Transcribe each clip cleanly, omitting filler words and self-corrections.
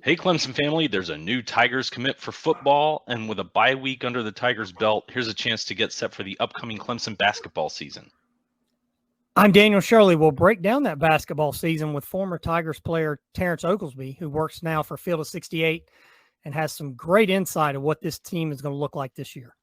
Hey, Clemson family, there's a new Tigers commit for football, and with a bye week under the Tigers' belt, here's a chance to get set for the upcoming Clemson basketball season. I'm Daniel Shirley. We'll break down that basketball season with former Tigers player Terrence Oglesby, who works now for Field of 68 and has some great insight of what this team is going to look like this year.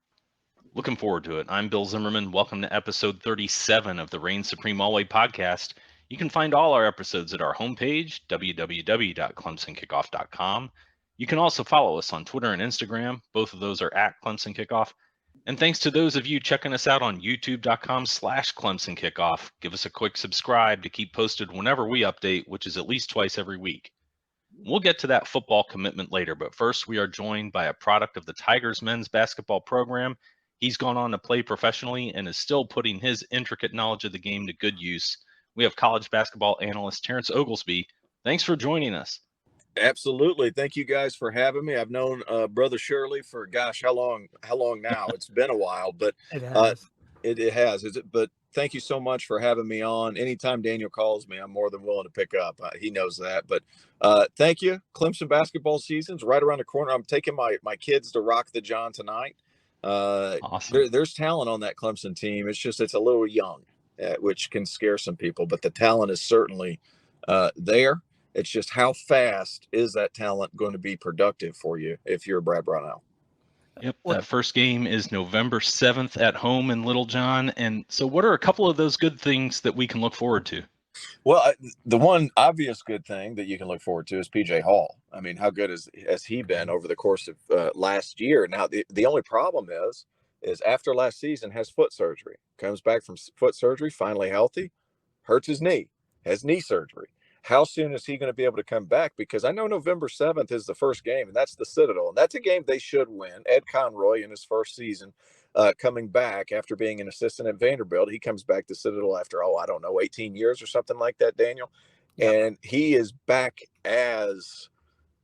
Looking forward to it. I'm Bill Zimmerman. Welcome to episode 37 of the Reign Supreme Alway podcast. You can find all our episodes at our homepage, www.clemsonkickoff.com. You can also follow us on Twitter and Instagram. Both of those are at Clemson Kickoff. And thanks to those of you checking us out on youtube.com/Clemson Kickoff. Give us a quick subscribe to keep posted whenever we update, which is at least twice every week. We'll get to that football commitment later, but first we are joined by a product of the Tigers men's basketball program. He's gone on to play professionally and is still putting his intricate knowledge of the game to good use. We have college basketball analyst Terrence Oglesby. Thanks for joining us. Absolutely. Thank you guys for having me. I've known Brother Shirley for how long now? It's been a while, but It has. it has. But thank you so much for having me on. Anytime Daniel calls me, I'm more than willing to pick up. He knows that. But thank you. Clemson basketball season's right around the corner. I'm taking my kids to Rock the John tonight. Awesome. There's talent on that Clemson team. It's a little young, which can scare some people, but the talent is certainly there. It's just how fast is that talent going to be productive for you if you're Brad Brownell? Yep, that first game is November 7th at home in Littlejohn. And so what are a couple of those good things that we can look forward to? Well, the one obvious good thing that you can look forward to is PJ Hall. I mean, how good has he been over the course of last year? Now, the only problem is after last season has foot surgery, comes back from foot surgery, finally healthy, hurts his knee, has knee surgery. How soon is he going to be able to come back? Because I know November 7th is the first game, and that's the Citadel. And that's a game they should win. Ed Conroy in his first season coming back after being an assistant at Vanderbilt. He comes back to Citadel after, 18 years or something like that, Daniel. Yep. And he is back as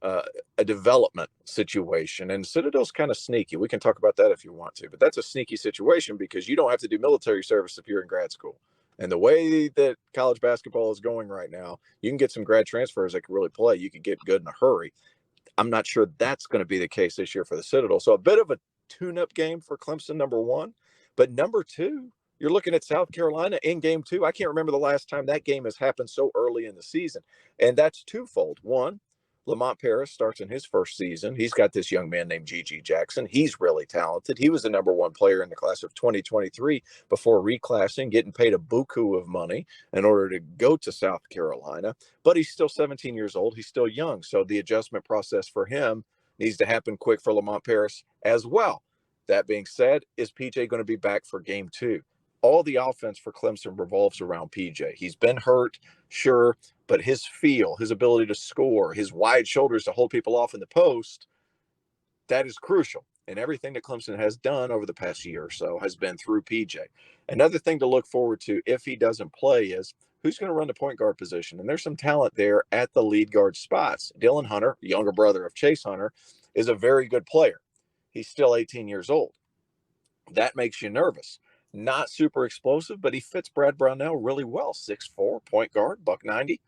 a development situation. And Citadel's kind of sneaky. We can talk about that if you want to. But that's a sneaky situation because you don't have to do military service if you're in grad school. And the way that college basketball is going right now, you can get some grad transfers that can really play. You can get good in a hurry. I'm not sure that's going to be the case this year for the Citadel. So a bit of a tune-up game for Clemson, number one. But number two, you're looking at South Carolina in game two. I can't remember the last time that game has happened so early in the season. And that's twofold. One, Lamont Paris starts in his first season. He's got this young man named G.G. Jackson. He's really talented. He was the number one player in the class of 2023 before reclassing, getting paid a buku of money in order to go to South Carolina. But he's still 17 years old. He's still young. So the adjustment process for him needs to happen quick for Lamont Paris as well. That being said, is PJ going to be back for game two? All the offense for Clemson revolves around PJ. He's been hurt, sure, but his feel, his ability to score, his wide shoulders to hold people off in the post, that is crucial. And everything that Clemson has done over the past year or so has been through PJ. Another thing to look forward to if he doesn't play is who's going to run the point guard position. And there's some talent there at the lead guard spots. Dylan Hunter, younger brother of Chase Hunter, is a very good player. He's still 18 years old. That makes you nervous. Not super explosive, but he fits Brad Brownell really well. 6'4", point guard, $190,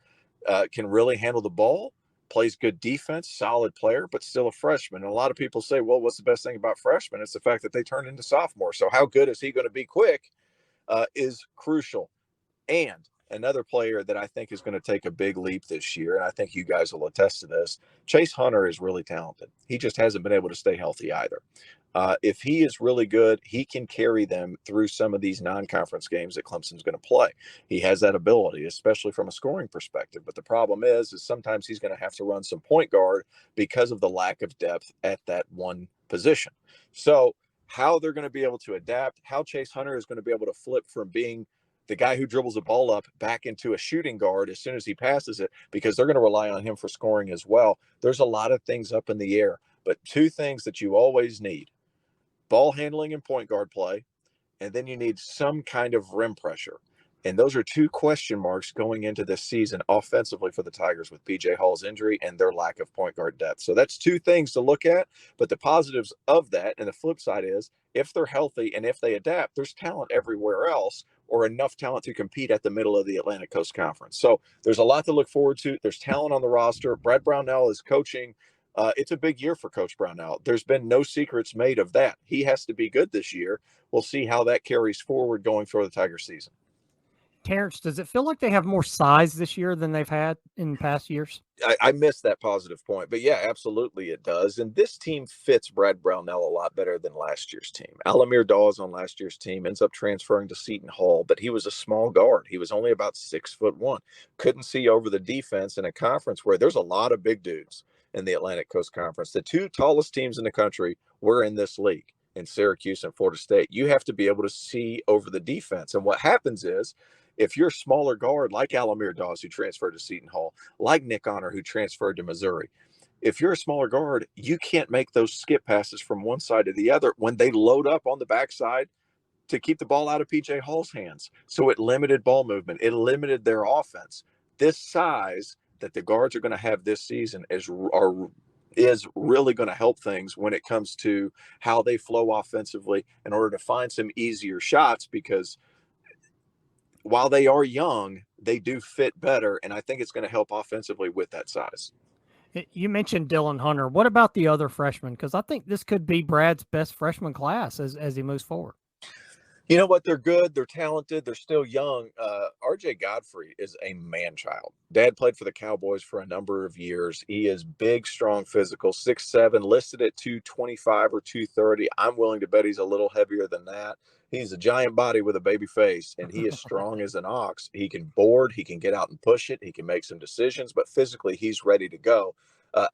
can really handle the ball, plays good defense, solid player, but still a freshman. And a lot of people say, well, what's the best thing about freshmen? It's the fact that they turn into sophomores. So how good is he going to be quick is crucial. And another player that I think is going to take a big leap this year, and I think you guys will attest to this, Chase Hunter is really talented. He just hasn't been able to stay healthy either. If he is really good, he can carry them through some of these non-conference games that Clemson's going to play. He has that ability, especially from a scoring perspective. But the problem is sometimes he's going to have to run some point guard because of the lack of depth at that one position. So how they're going to be able to adapt, how Chase Hunter is going to be able to flip from being the guy who dribbles the ball up back into a shooting guard as soon as he passes it, because they're going to rely on him for scoring as well. There's a lot of things up in the air, but two things that you always need: ball handling and point guard play, and then you need some kind of rim pressure. And those are two question marks going into this season offensively for the Tigers with PJ Hall's injury and their lack of point guard depth. So that's two things to look at. But the positives of that and the flip side is if they're healthy and if they adapt, there's talent everywhere else or enough talent to compete at the middle of the Atlantic Coast Conference. So there's a lot to look forward to. There's talent on the roster. Brad Brownell is coaching. It's a big year for Coach Brownell. There's been no secrets made of that. He has to be good this year. We'll see how that carries forward going for the Tiger season. Terrence, does it feel like they have more size this year than they've had in past years? I missed that positive point, but yeah, absolutely it does. And this team fits Brad Brownell a lot better than last year's team. Alamir Dawes on last year's team ends up transferring to Seton Hall, but he was a small guard. He was only about 6'1". Couldn't see over the defense in a conference where there's a lot of big dudes in the Atlantic Coast Conference. The two tallest teams in the country were in this league, in Syracuse and Florida State. You have to be able to see over the defense. And what happens is, if you're a smaller guard like Alamir Dawes, who transferred to Seton Hall, like Nick Honor, who transferred to Missouri, if you're a smaller guard, you can't make those skip passes from one side to the other when they load up on the backside to keep the ball out of PJ Hall's hands. So it limited ball movement. It limited their offense. This size that the guards are going to have this season is really going to help things when it comes to how they flow offensively in order to find some easier shots, because while they are young, they do fit better, and I think it's going to help offensively with that size. You mentioned Dylan Hunter. What about the other freshmen? Because I think this could be Brad's best freshman class as he moves forward. You know what? They're good. They're talented. They're still young. RJ Godfrey is a man-child. Dad played for the Cowboys for a number of years. He is big, strong, physical, 6'7", listed at 225 or 230. I'm willing to bet he's a little heavier than that. He's a giant body with a baby face, and he is strong as an ox. He can board. He can get out and push it. He can make some decisions, but physically he's ready to go.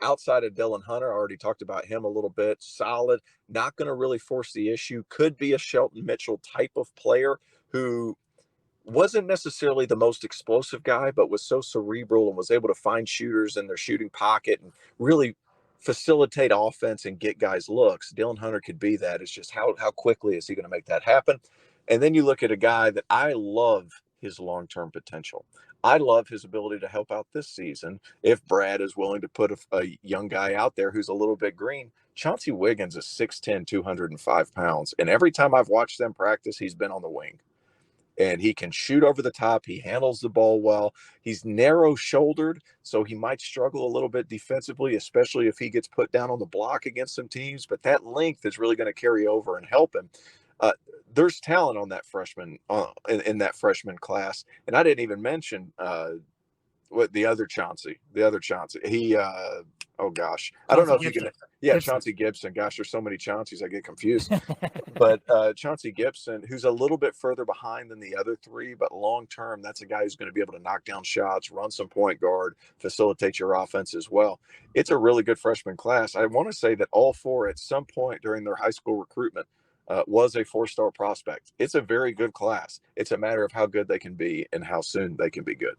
Outside of Dylan Hunter, I already talked about him a little bit. Solid, not going to really force the issue. Could be a Shelton Mitchell type of player who wasn't necessarily the most explosive guy, but was so cerebral and was able to find shooters in their shooting pocket and really facilitate offense and get guys looks. Dylan Hunter could be that. It's just how quickly is he going to make that happen? And then you look at a guy that I love his long-term potential. I love his ability to help out this season if Brad is willing to put a young guy out there who's a little bit green. Chauncey Wiggins is 6'10", 205 pounds. And every time I've watched them practice, he's been on the wing. And he can shoot over the top. He handles the ball well. He's narrow-shouldered, so he might struggle a little bit defensively, especially if he gets put down on the block against some teams. But that length is really going to carry over and help him. There's talent on that freshman in that freshman class, and I didn't even mention the other Chauncey. He oh gosh, I don't know if you can. Yeah, Gibson. Chauncey Gibson. Gosh, there's so many Chaunceys, I get confused. But Chauncey Gibson, who's a little bit further behind than the other three, but long term, that's a guy who's going to be able to knock down shots, run some point guard, facilitate your offense as well. It's a really good freshman class. I want to say that all four, at some point during their high school recruitment, was a 4-star prospect. It's a very good class. It's a matter of how good they can be and how soon they can be good.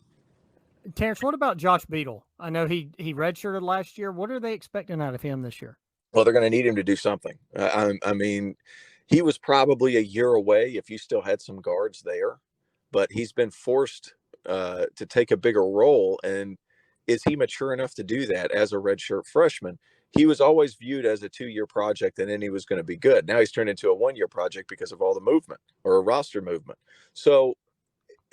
Terrence, what about Josh Beadle? I know he redshirted last year. What are they expecting out of him this year? Well, they're going to need him to do something. I mean, he was probably a year away if you still had some guards there, but he's been forced to take a bigger role. And is he mature enough to do that as a redshirt freshman? He was always viewed as a 2-year project, and then he was going to be good. Now he's turned into a 1-year project because of all the movement or a roster movement. So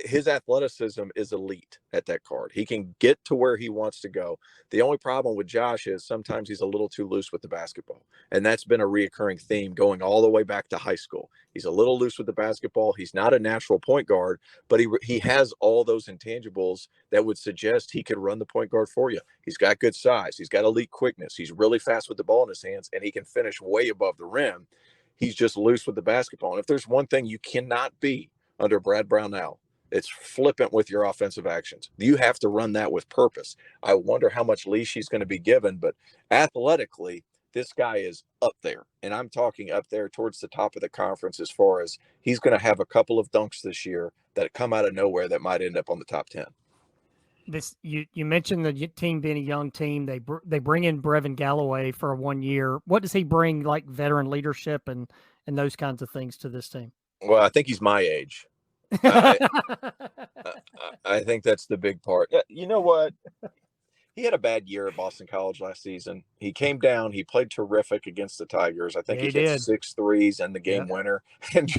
his athleticism is elite at that guard. He can get to where he wants to go. The only problem with Josh is sometimes he's a little too loose with the basketball. And that's been a reoccurring theme going all the way back to high school. He's a little loose with the basketball. He's not a natural point guard, but he has all those intangibles that would suggest he could run the point guard for you. He's got good size. He's got elite quickness. He's really fast with the ball in his hands, and he can finish way above the rim. He's just loose with the basketball. And if there's one thing you cannot be under Brad Brownell, it's flippant with your offensive actions. You have to run that with purpose. I wonder how much leash he's going to be given, but athletically, this guy is up there. And I'm talking up there towards the top of the conference as far as he's going to have a couple of dunks this year that come out of nowhere that might end up on the top 10. You mentioned the team being a young team. They bring in Brevin Galloway for 1 year. What does he bring, like veteran leadership and those kinds of things to this team? Well, I think he's my age. I think that's the big part. You know what? he had a bad year at Boston College last season. He came down. He played terrific against the Tigers. I think Yeah, he he hit did. 6 threes and the game winner. And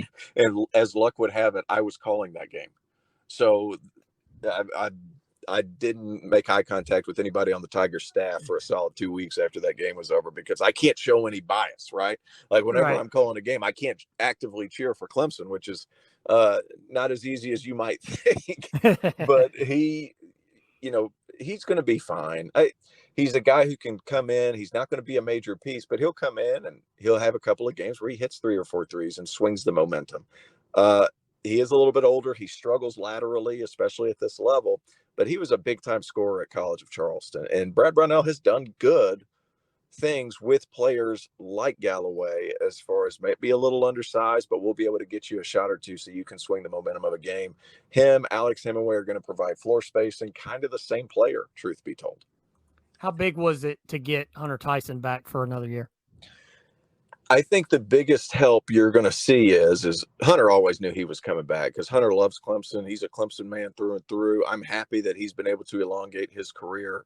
as luck would have it, I was calling that game. So I didn't make eye contact with anybody on the Tigers staff for a solid 2 weeks after that game was over, because I can't show any bias, right? Like whenever Right. I'm calling a game, I can't actively cheer for Clemson, which is not as easy as you might think. But he's going to be fine. He's a guy who can come in. He's not going to be a major piece, but he'll come in and he'll have a couple of games where he hits 3 or 4 threes and swings the momentum. He is a little bit older. He struggles laterally, especially at this level, but he was a big time scorer at College of Charleston. And Brad Brownell has done good things with players like Galloway, as far as maybe a little undersized, but we'll be able to get you a shot or two so you can swing the momentum of a game. Him, Alex Hemingway are going to provide floor space, and kind of the same player, truth be told. How big was it to get Hunter Tyson back for another year? I think the biggest help you're going to see is Hunter always knew he was coming back, because Hunter loves Clemson. He's a Clemson man through and through. I'm happy that he's been able to elongate his career.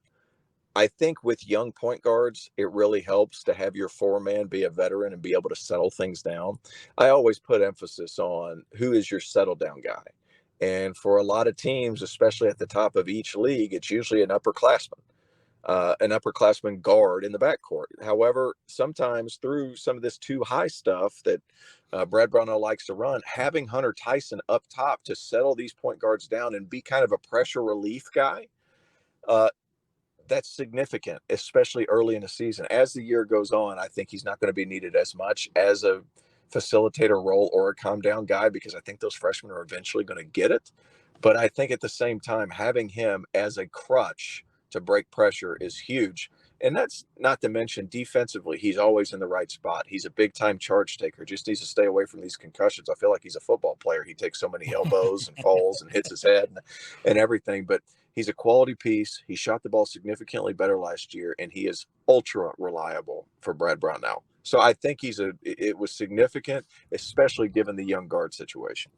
I think with young point guards, it really helps to have your four-man be a veteran and be able to settle things down. I always put emphasis on who is your settle-down guy. And for a lot of teams, especially at the top of each league, it's usually an upperclassman guard in the backcourt. However, sometimes through some of this too high stuff that Brad Brownell likes to run, having Hunter Tyson up top to settle these point guards down and be kind of a pressure relief guy, that's significant, especially early in the season. As the year goes on, I think he's not going to be needed as much as a facilitator role or a calm down guy, because I think those freshmen are eventually going to get it. But I think at the same time, having him as a crutch to break pressure is huge. And that's not to mention defensively, he's always in the right spot. He's a big time charge taker, just needs to stay away from these concussions. I feel like he's a football player. He takes so many elbows and falls and hits his head and everything. But he's a quality piece. He shot the ball significantly better last year, and he is ultra reliable for Brad Brownell. So I think it was significant, especially given the young guard situation.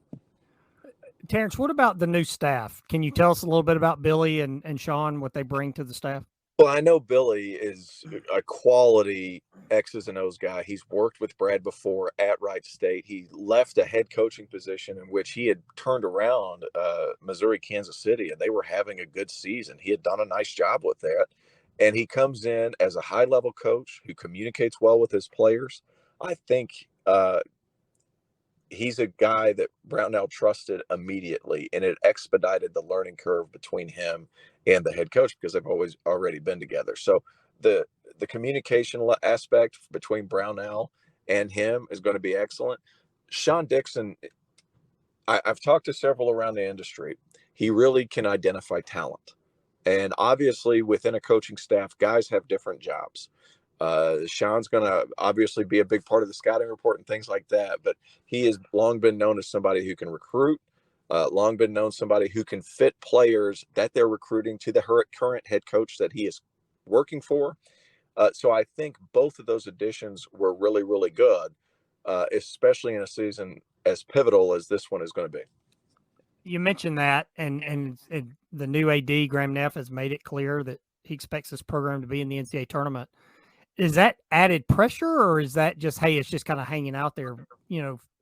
Terrence, what about the new staff? Can you tell us a little bit about Billy and Sean, what they bring to the staff? Well, I know Billy is a quality X's and O's guy. He's worked with Brad before at Wright State. He left a head coaching position in which he had turned around Missouri, Kansas City, and they were having a good season. He had done a nice job with that. And he comes in as a high-level coach who communicates well with his players. I think he's a guy that Brownell trusted immediately, and it expedited the learning curve between him and the head coach, because they've already been together. So the communication aspect between Brownell and him is going to be excellent. Sean Dixon, I've talked to several around the industry. He really can identify talent. And obviously within a coaching staff, guys have different jobs. Sean's going to obviously be a big part of the scouting report and things like that, but he has long been known as somebody who can recruit, long been known somebody who can fit players that they're recruiting to the current head coach that he is working for. So I think both of those additions were really, really good, especially in a season as pivotal as this one is going to be. You mentioned that, and the new AD, Graham Neff, has made it clear that he expects this program to be in the NCAA tournament. Is that added pressure, or is that just, hey, it's just kind of hanging out there,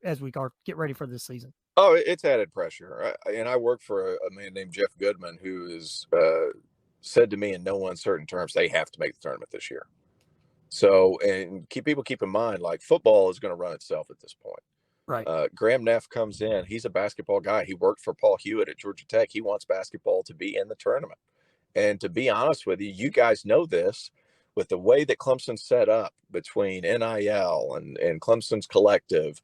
as we get ready for this season? Oh, it's added pressure. And I work for a man named Jeff Goodman, who is said to me in no uncertain terms, they have to make the tournament this year. So, and people keep in mind, like, football is going to run itself at this point. Right. Graham Neff comes in. He's a basketball guy. He worked for Paul Hewitt at Georgia Tech. He wants basketball to be in the tournament. And to be honest with you, you guys know this, with the way that Clemson's set up between NIL and Clemson's collective,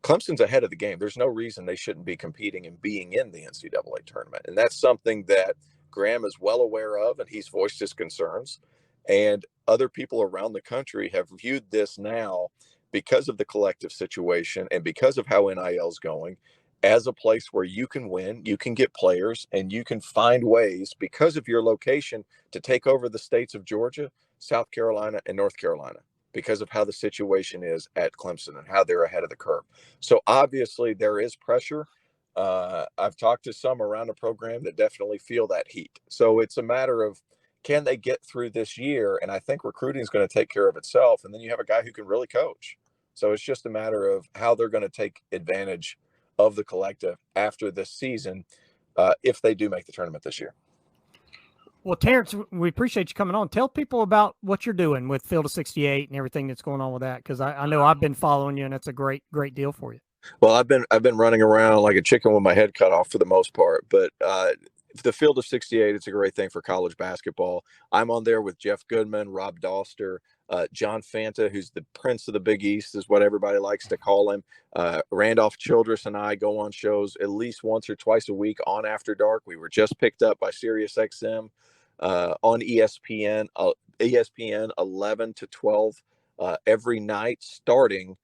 Clemson's ahead of the game. There's no reason they shouldn't be competing and being in the NCAA tournament. And that's something that Graham is well aware of, and he's voiced his concerns. And other people around the country have viewed this now, because of the collective situation and because of how NIL is going, as a place where you can win, you can get players, and you can find ways, because of your location, to take over the states of Georgia, South Carolina, and North Carolina, because of how the situation is at Clemson and how they're ahead of the curve. So obviously there is pressure. I've talked to some around the program that definitely feel that heat. So it's a matter of, can they get through this year? And I think recruiting is going to take care of itself. And then you have a guy who can really coach. So it's just a matter of how they're going to take advantage of the collective after this season, if they do make the tournament this year. Well, Terrence, we appreciate you coming on. Tell people about what you're doing with Field of 68 and everything that's going on with that, because I know I've been following you, and it's a great deal for you. Well, I've been running around like a chicken with my head cut off for the most part, but the Field of 68, it's a great thing for college basketball. I'm on there with Jeff Goodman, Rob Doster, John Fanta, who's the Prince of the Big East, is what everybody likes to call him. Randolph Childress and I go on shows at least once or twice a week on After Dark. We were just picked up by SiriusXM on ESPN 11 to 12 every night starting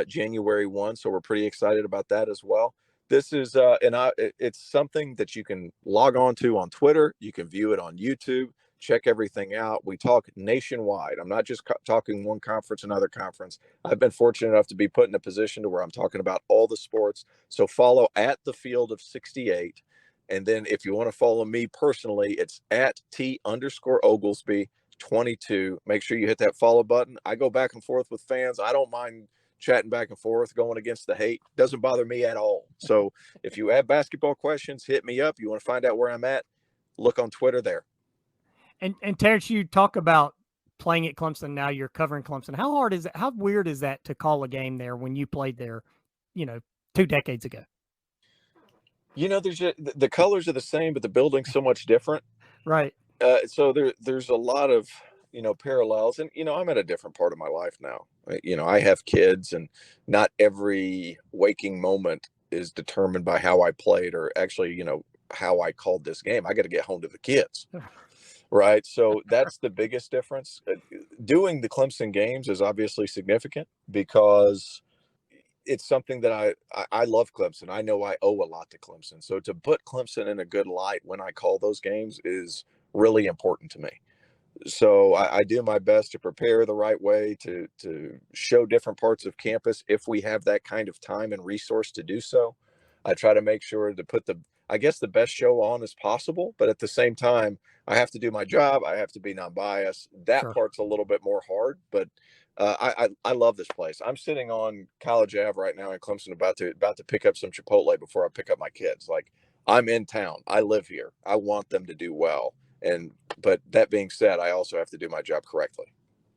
January 1. So we're pretty excited about that as well. This is it's something that you can log on to on Twitter. You can view it on YouTube. Check everything out. We talk nationwide. I'm not just talking one conference, another conference. I've been fortunate enough to be put in a position to where I'm talking about all the sports. So follow at the Field of 68. And then if you want to follow me personally, it's at T_Oglesby 22. Make sure you hit that follow button. I go back and forth with fans. I don't mind chatting back and forth, going against the hate. Doesn't bother me at all. So if you have basketball questions, hit me up. You want to find out where I'm at, look on Twitter there. And Terrence, you talk about playing at Clemson. Now you're covering Clemson. How hard is it? How weird is that to call a game there when you played there, 2 decades ago? There's the colors are the same, but the building's so much different. Right. So there's a lot of, parallels, and, I'm at a different part of my life now. I have kids, and not every waking moment is determined by how I played, or actually, how I called this game. I got to get home to the kids. Right. So that's the biggest difference. Doing the Clemson games is obviously significant because it's something that I love Clemson. I know I owe a lot to Clemson. So to put Clemson in a good light when I call those games is really important to me. So I do my best to prepare the right way, to show different parts of campus if we have that kind of time and resource to do so. I try to make sure to put the best show on as possible, but at the same time, I have to do my job. I have to be non-biased. That Sure. part's a little bit more hard, but I love this place. I'm sitting on College Ave right now in Clemson, about to pick up some Chipotle before I pick up my kids. Like, I'm in town. I live here. I want them to do well. But that being said, I also have to do my job correctly.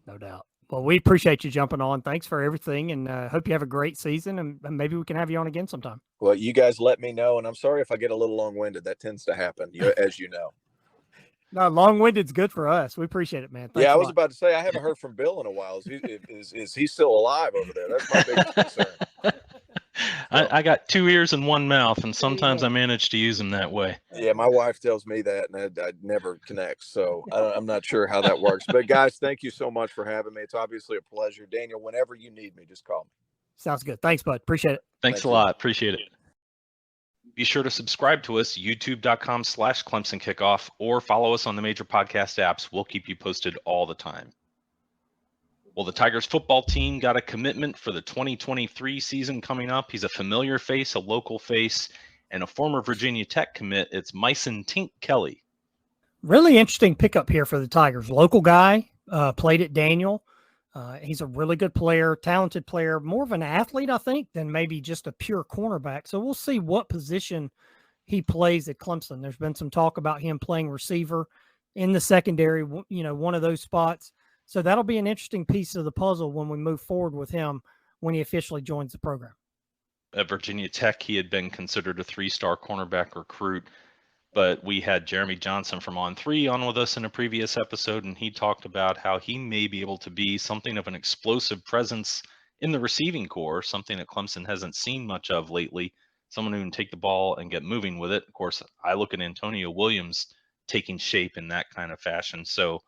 No doubt. Well, we appreciate you jumping on. Thanks for everything, and hope you have a great season, and maybe we can have you on again sometime. Well, you guys let me know, and I'm sorry if I get a little long-winded. That tends to happen, as you know. No, long-winded's good for us. We appreciate it, man. Thanks I a was lot. about to say, I haven't heard from Bill in a while. Is he still alive over there? That's my biggest concern. I got 2 ears and 1 mouth, and sometimes I manage to use them that way. Yeah, my wife tells me that, and I never connect. So I'm not sure how that works. But guys, thank you so much for having me. It's obviously a pleasure. Daniel, whenever you need me, just call me. Sounds good. Thanks, bud. Appreciate it. Thanks a lot. Appreciate it. Be sure to subscribe to us, youtube.com/Clemson Kickoff, or follow us on the major podcast apps. We'll keep you posted all the time. Well, the Tigers football team got a commitment for the 2023 season coming up. He's a familiar face, a local face, and a former Virginia Tech commit. It's Myson Tink Kelly. Really interesting pickup here for the Tigers. Local guy, played at Daniel. He's a really good player, talented player, more of an athlete, I think, than maybe just a pure cornerback. So we'll see what position he plays at Clemson. There's been some talk about him playing receiver in the secondary, one of those spots. So that'll be an interesting piece of the puzzle when we move forward with him when he officially joins the program. At Virginia Tech, he had been considered a 3-star cornerback recruit, but we had Jeremy Johnson from On3 on with us in a previous episode, and he talked about how he may be able to be something of an explosive presence in the receiving corps, something that Clemson hasn't seen much of lately, someone who can take the ball and get moving with it. Of course, I look at Antonio Williams taking shape in that kind of fashion. So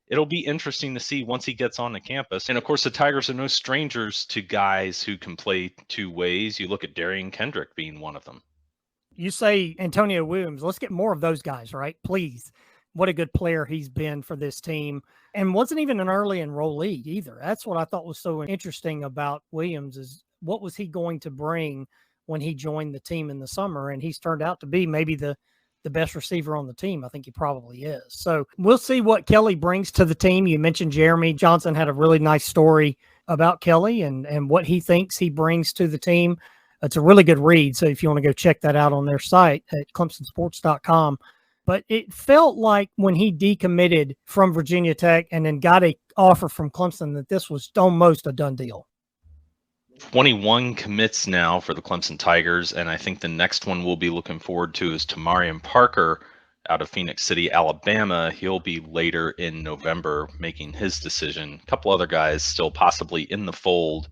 it'll be interesting to see once he gets on the campus. And of course, the Tigers are no strangers to guys who can play 2 ways. You look at Darian Kendrick being one of them. You say Antonio Williams. Let's get more of those guys, right? Please. What a good player he's been for this team, and wasn't even an early enrollee either. That's what I thought was so interesting about Williams, is what was he going to bring when he joined the team in the summer? And he's turned out to be maybe the the best receiver on the team. I think he probably is. So we'll see what Kelly brings to the team. You mentioned Jeremy Johnson had a really nice story about Kelly and what he thinks he brings to the team. It's a really good read. So if you want to go check that out on their site at clemsonsports.com. But it felt like when he decommitted from Virginia Tech and then got a offer from Clemson that this was almost a done deal. 21 commits now for the Clemson Tigers, and I think the next one we'll be looking forward to is Tamarian Parker out of Phoenix City, Alabama. He'll be later in November making his decision. A couple other guys still possibly in the fold,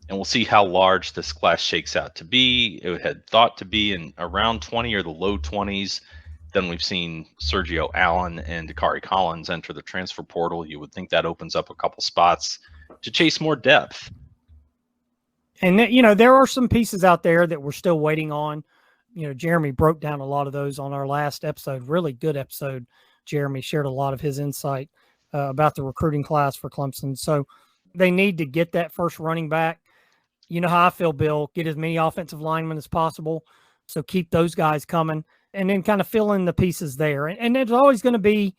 and we'll see how large this class shakes out to be. It had thought to be in around 20 or the low 20s. Then we've seen Sergio Allen and Dakari Collins enter the transfer portal. You would think that opens up a couple spots to chase more depth. And, there are some pieces out there that we're still waiting on. Jeremy broke down a lot of those on our last episode. Really good episode. Jeremy shared a lot of his insight about the recruiting class for Clemson. So they need to get that first running back. You know how I feel, Bill. Get as many offensive linemen as possible. So keep those guys coming. And then kind of fill in the pieces there. And there's always going to be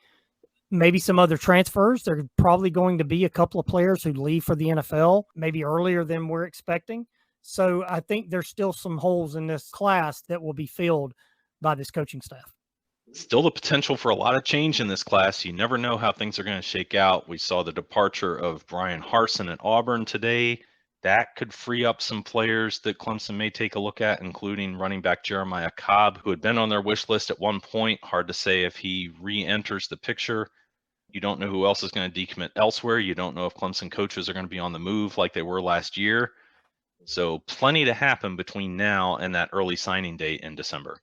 maybe some other transfers. There's probably going to be a couple of players who leave for the NFL, maybe earlier than we're expecting. So I think there's still some holes in this class that will be filled by this coaching staff. Still the potential for a lot of change in this class. You never know how things are going to shake out. We saw the departure of Brian Harsin at Auburn today. That could free up some players that Clemson may take a look at, including running back Jeremiah Cobb, who had been on their wish list at one point. Hard to say if he re-enters the picture. You don't know who else is going to decommit elsewhere. You don't know if Clemson coaches are going to be on the move like they were last year. So plenty to happen between now and that early signing date in December.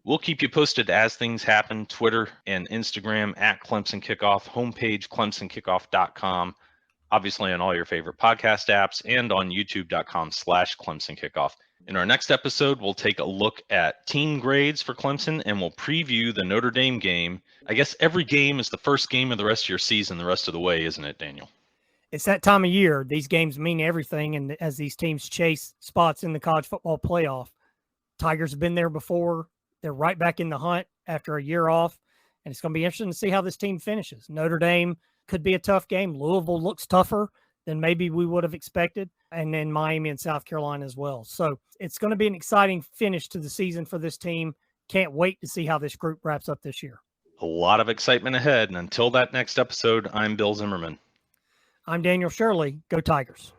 We'll keep you posted as things happen. Twitter and Instagram at Clemson Kickoff, homepage clemsonkickoff.com. Obviously on all your favorite podcast apps and on youtube.com/Clemson Kickoff. In our next episode, we'll take a look at team grades for Clemson and we'll preview the Notre Dame game. I guess every game is the first game of the rest of your season the rest of the way, isn't it, Daniel? It's that time of year. These games mean everything. And as these teams chase spots in the college football playoff, Tigers have been there before. They're right back in the hunt after a year off. And it's going to be interesting to see how this team finishes. Notre Dame could be a tough game. Louisville looks tougher than maybe we would have expected. And then Miami and South Carolina as well. So it's going to be an exciting finish to the season for this team. Can't wait to see how this group wraps up this year. A lot of excitement ahead. And until that next episode, I'm Bill Zimmerman. I'm Daniel Shirley. Go Tigers.